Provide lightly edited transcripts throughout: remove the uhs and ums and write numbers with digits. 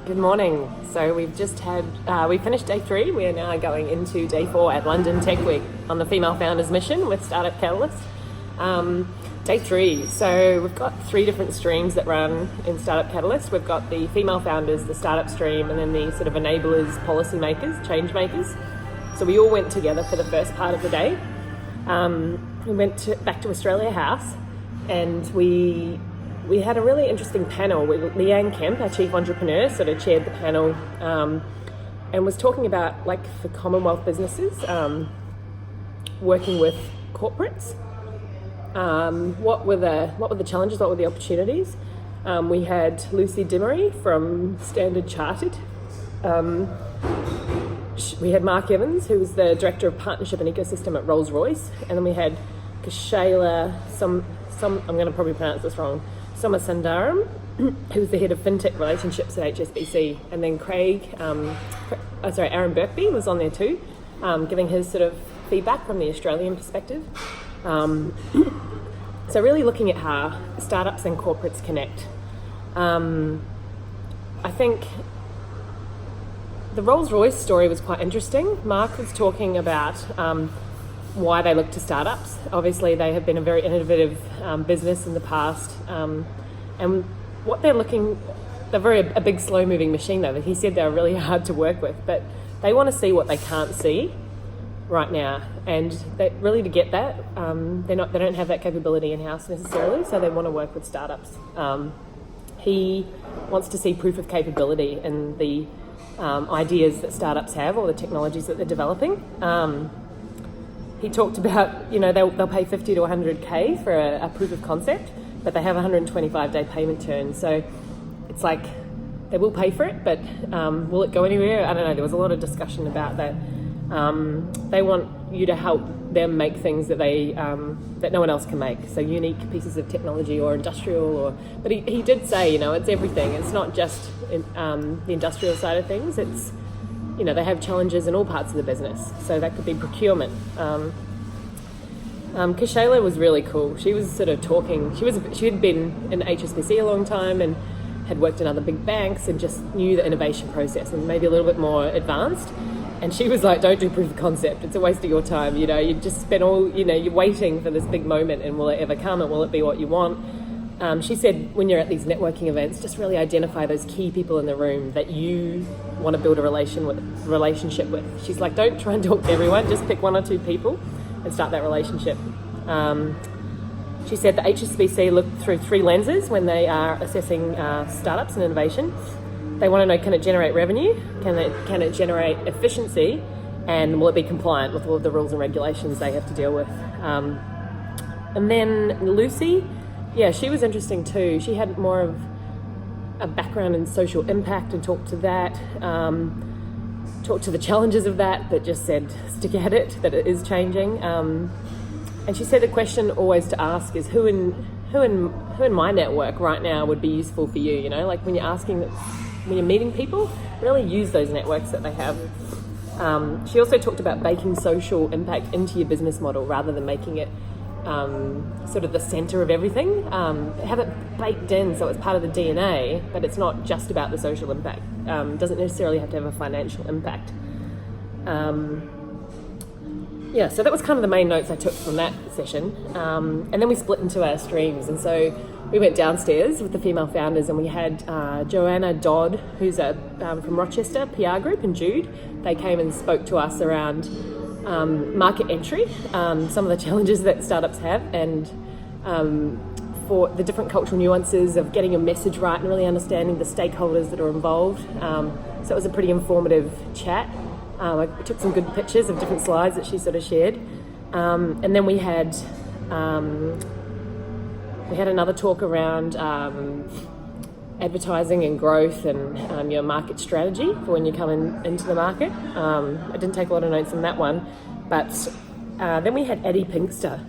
Good morning. So we've just we finished day 3. We are now going into day 4 at London Tech Week on the Female Founders Mission with Startup Catalyst. Day 3. So we've got 3 different streams that run in Startup Catalyst. We've got the female founders, the startup stream, and then the sort of enablers, policy makers, change makers. So we all went together for the first part of the day. We went back to Australia House, and we had a really interesting panel with Leanne Kemp, our chief entrepreneur, sort of chaired the panel, and was talking about, like, for Commonwealth businesses, working with corporates. What were the challenges? What were the opportunities? We had Lucy Dimery from Standard Chartered. We had Mark Evans, who was the Director of Partnership and Ecosystem at Rolls-Royce. And then we had Kashayla, I'm going to probably pronounce this wrong, Somasundaram, who was the Head of FinTech Relationships at HSBC. And then Aaron Birkby was on there too, giving his sort of feedback from the Australian perspective. So really looking at how startups and corporates connect. I think the Rolls-Royce story was quite interesting. Mark was talking about why they look to startups. Obviously, they have been a very innovative business in the past, and what they're a big, slow-moving machine, though. He said they're really hard to work with, but they want to see what they can't see right now, and really to get that, they don't have that capability in-house necessarily, so they want to work with startups. He wants to see proof of capability in the ideas that startups have, or the technologies that they're developing. He talked about, they'll pay 50 to 100K for a proof of concept, but they have a 125-day payment term. So it's like they will pay for it, but will it go anywhere? I don't know. There was a lot of discussion about that. They want you to help them make things that that no one else can make. So unique pieces of technology or industrial, but he did say, it's everything. It's not just the industrial side of things. It's, they have challenges in all parts of the business. So that could be procurement. Kashayla was really cool. She was sort of talking. She had been in HSBC a long time and had worked in other big banks and just knew the innovation process and maybe a little bit more advanced. And she was like, don't do proof of concept. It's a waste of your time. You just spend you're waiting for this big moment, and will it ever come, and will it be what you want? She said, when you're at these networking events, just really identify those key people in the room that you want to build a relationship with. She's like, don't try and talk to everyone, just pick 1 or 2 people and start that relationship. She said that HSBC look through 3 lenses when they are assessing startups and innovation. They want to know, can it generate revenue? Can it generate efficiency? And will it be compliant with all of the rules and regulations they have to deal with? And then Lucy, she was interesting too. She had more of a background in social impact and talked to that, talked to the challenges of that, but just said, stick at it, that it is changing. And she said the question always to ask is, who in my network right now would be useful for you? Like when you're meeting people, really use those networks that they have. She also talked about baking social impact into your business model rather than making it sort of the center of everything. Have it baked in so it's part of the DNA, but it's not just about the social impact. Doesn't necessarily have to have a financial impact. So that was kind of the main notes I took from that session. And then we split into our streams. And so we went downstairs with the female founders, and we had Joanna Dodd, who's from Rochester PR Group, and Jude. They came and spoke to us around market entry, some of the challenges that startups have, and for the different cultural nuances of getting your message right and really understanding the stakeholders that are involved. So it was a pretty informative chat. I took some good pictures of different slides that she sort of shared. And then we had another talk around advertising and growth and your market strategy for when you come into the market. I didn't take a lot of notes on that one, but then we had Addie Pinkster.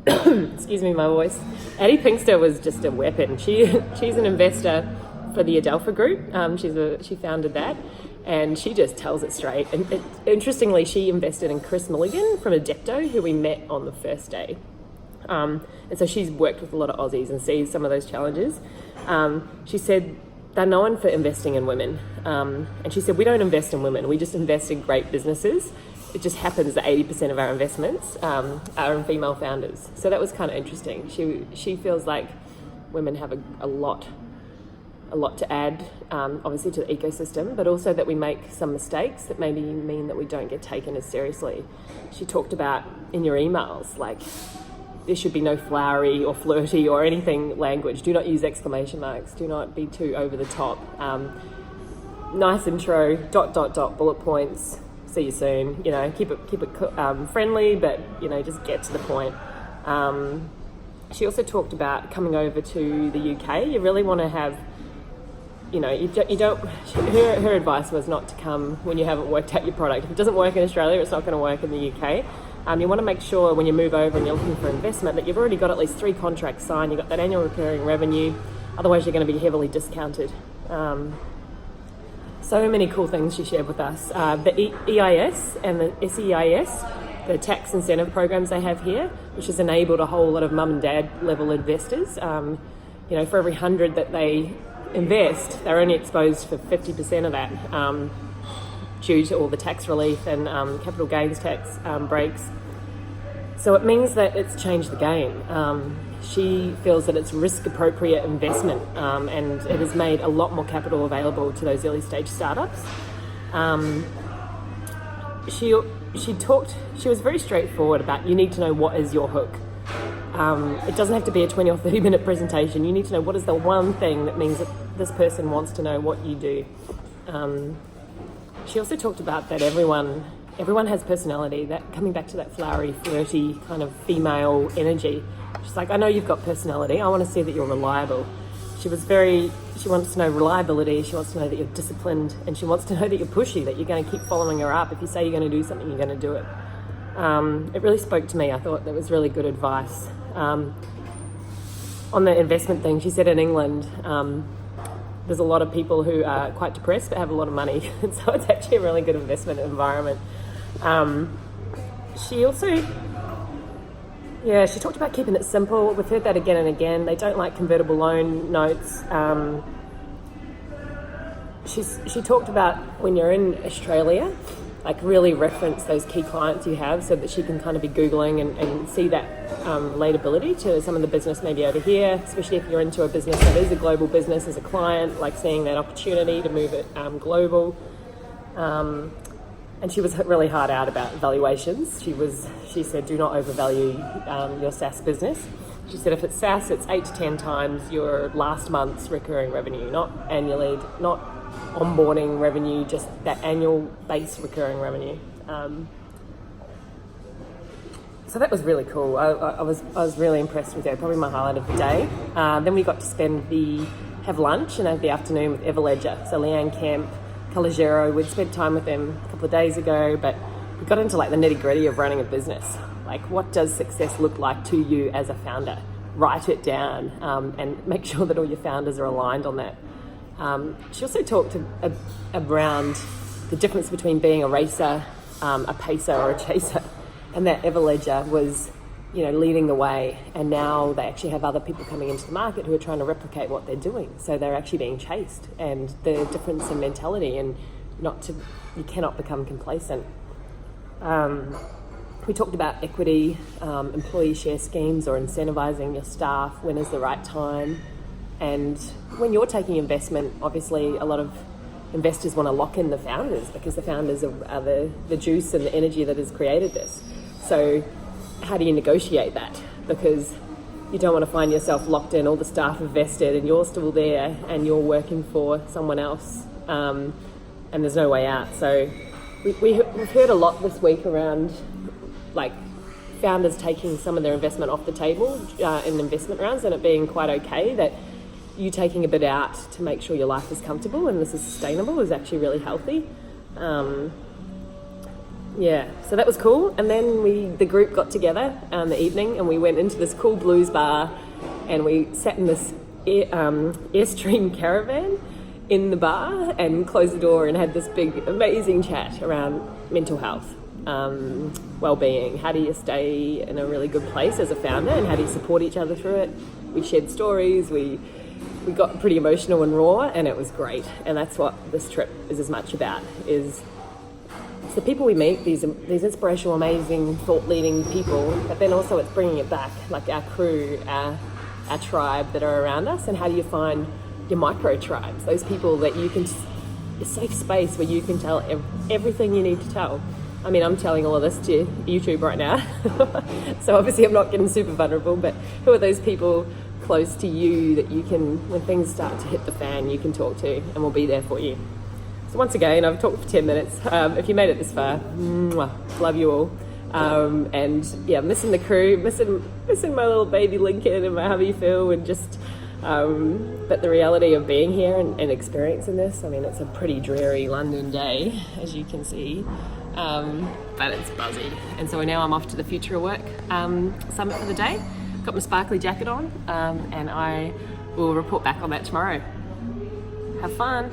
Excuse me, my voice. Addie Pinkster was just a weapon. She's an investor for the Adelpha Group. She founded that, and she just tells it straight. And interestingly, she invested in Chris Milligan from Adepto, who we met on the first day. And so she's worked with a lot of Aussies and sees some of those challenges. She said they're known for investing in women. And she said, we don't invest in women, we just invest in great businesses. It just happens that 80% of our investments are in female founders. So that was kind of interesting. She feels like women have a lot to add, obviously, to the ecosystem, but also that we make some mistakes that maybe mean that we don't get taken as seriously. She talked about in your emails, like, there should be no flowery or flirty or anything language. Do not use exclamation marks. Do not be too over the top. Nice intro, ... bullet points. See you soon. You know, keep it friendly, but, you know, just get to the point. She also talked about coming over to the UK. You really want to have, you know, you don't. Her advice was not to come when you haven't worked out your product. If it doesn't work in Australia, it's not going to work in the UK. You want to make sure when you move over and you're looking for investment that you've already got at least 3 contracts signed. You've got that annual recurring revenue. Otherwise, you're going to be heavily discounted. So many cool things she shared with us. The EIS and the SEIS, the tax incentive programs they have here, which has enabled a whole lot of mum and dad level investors. You know, for every 100 that they invest, they're only exposed for 50% of that due to all the tax relief and capital gains tax breaks. So it means that it's changed the game. She feels that it's risk-appropriate investment, and it has made a lot more capital available to those early-stage startups. She was very straightforward about, you need to know what is your hook. It doesn't have to be a 20 or 30-minute presentation. You need to know what is the one thing that means that this person wants to know what you do. She also talked about that everyone has personality, that coming back to that flowery, flirty kind of female energy. She's like, I know you've got personality. I want to see that you're reliable. She wants to know reliability. She wants to know that you're disciplined, and she wants to know that you're pushy, that you're going to keep following her up. If you say you're going to do something, you're going to do it. It really spoke to me. I thought that was really good advice. On the investment thing, she said in England, there's a lot of people who are quite depressed but have a lot of money. So it's actually a really good investment environment. She also, she talked about keeping it simple. We've heard that again and again. They don't like convertible loan notes. She talked about when you're in Australia, like really reference those key clients you have so that she can kind of be Googling and see that relatability to some of the business maybe over here, especially if you're into a business that is a global business as a client, like seeing that opportunity to move it global. And she was really hard out about valuations. She said, do not overvalue your SaaS business. She said if it's SaaS, it's 8 to 10 times your last month's recurring revenue, not annually, not onboarding revenue, just that annual base recurring revenue. So that was really cool. I was really impressed with her. Probably my highlight of the day. Then we got to have lunch and have the afternoon with Everledger. So Leanne Kemp, Calogero, we'd spent time with them a couple of days ago, but we got into like the nitty gritty of running a business. Like, what does success look like to you as a founder? Write it down and make sure that all your founders are aligned on that. She also talked around the difference between being a racer, a pacer, or a chaser, and that Everledger was, leading the way, and now they actually have other people coming into the market who are trying to replicate what they're doing. So they're actually being chased, and the difference in mentality, and you cannot become complacent. We talked about equity, employee share schemes, or incentivizing your staff. When is the right time? And when you're taking investment, obviously a lot of investors want to lock in the founders because the founders are the juice and the energy that has created this. So how do you negotiate that? Because you don't want to find yourself locked in, all the staff have vested and you're still there and you're working for someone else, and there's no way out. So we've heard a lot this week around like founders taking some of their investment off the table in investment rounds, and it being quite okay that you taking a bit out to make sure your life is comfortable and this is sustainable is actually really healthy. So that was cool. And then the group got together in the evening and we went into this cool blues bar and we sat in this Airstream caravan in the bar and closed the door and had this big amazing chat around mental health, well-being. How do you stay in a really good place as a founder and how do you support each other through it? We shared stories, we we got pretty emotional and raw, and it was great. And that's what this trip is as much about, is it's the people we meet, these inspirational, amazing, thought-leading people, but then also it's bringing it back, like our crew, our tribe that are around us, and how do you find your micro tribes, those people that you can, a safe space where you can tell everything you need to tell. I mean, I'm telling all of this to YouTube right now, so obviously I'm not getting super vulnerable, but who are those people close to you that you can, when things start to hit the fan, you can talk to, and we'll be there for you. So once again, I've talked for 10 minutes. If you made it this far, love you all. And yeah, missing the crew, missing my little baby Lincoln and my hubby Phil, and just, but the reality of being here and experiencing this, I mean, it's a pretty dreary London day, as you can see. But it's buzzy. And so now I'm off to the Future of Work summit for the day. Got my sparkly jacket on, and I will report back on that tomorrow. Have fun.